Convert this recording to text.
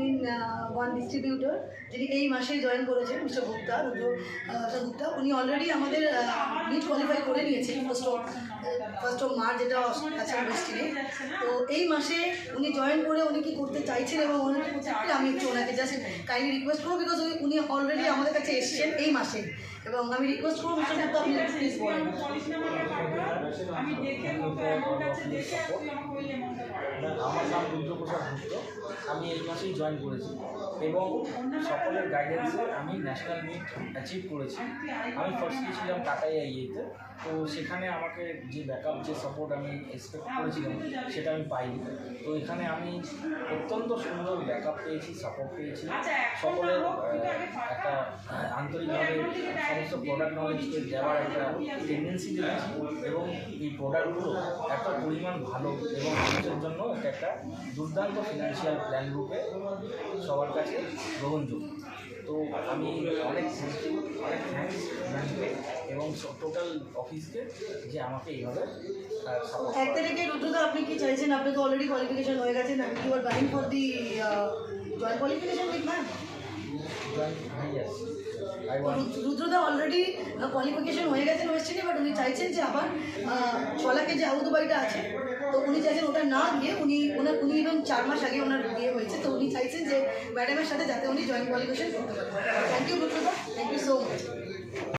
In one distributor, যিনি এই মাসেই জয়েন করেছেন, মিস্টার গুপ্তা, রুদ্র গুপ্তা। উনি অলরেডি আমাদের মিট কোয়ালিফাই করে নিয়েছেন ফার্স্ট অফ মার্চ, যেটা আছে ওয়েস্টিনে। তো এই মাসে উনি জয়েন করে উনি কি করতে চাইছেন এবং উনি কি করতে পারে, আমি একটু ওনাকে জাস্ট কাইন্ডলি রিকোয়েস্ট করবো, বিকজ উনি অলরেডি আমাদের কাছে এসছেন এই মাসে, এবং আমি রিকোয়েস্ট করবো মিস্টার গুপ্তা আপনি প্লিজ বলেন। আমার নাম রুদ্রপ্রসাদ গুপ্ত, আমি এই মাসেই জয়েন করেছি এবং সকলের গাইডেন্সে আমি ন্যাশনাল মিট অ্যাচিভ করেছি। আমি ফার্স্টলি ছিলাম টাটা আইএতে, তো সেখানে আমাকে যে ব্যাকআপ যে সাপোর্ট আমি এক্সপেক্ট করেছিলাম সেটা আমি পাইনি। তো এখানে আমি অত্যন্ত সুন্দর ব্যাকআপ পেয়েছি, সাপোর্ট পেয়েছি, সকলের একটা আন্তরিকভাবে সমস্ত প্রোডাক্ট নলেজকে দেওয়ার একটা টেন্ডেন্সি দেখেছি এবং এই প্রোডাক্টগুলো এত পরিমাণ ভালো এবং মানুষের জন্য এটা একটা দুর্দান্ত ফিনান্সিয়াল প্ল্যান রূপে সবার কাছে গ্রহণযোগ্য। তো আমি অনেক থ্যাঙ্কস ব্র্যান্ডকে এবং টোটাল অফিসকে যে আমাকে এইভাবে এক তারিখে রুদ্রদা আপনি কি চাইছেন? আপনি তো অলরেডি কোয়ালিফিকেশন হয়ে গেছেন, আপনি you are going for the joint qualification with ma'am. রুদ্রদা অলরেডি কোয়ালিফিকেশন হয়ে গেছেন ওয়েস্টিনে, বাট উনি চাইছেন যে আবার ছলাকে যে আবুদুবাইটা আছে, তো উনি চাইছেন ওটা না দিয়ে উনি ইভেন 4 মাস আগে ওনার বিয়ে হয়েছে, তো উনি চাইছেন যে ম্যাডামের সাথে যাতে উনি জয়েন্ট কোয়ালিফিকেশন করতে পারেন। থ্যাংক ইউ রুদ্রদা, থ্যাংক ইউ সো মাচ।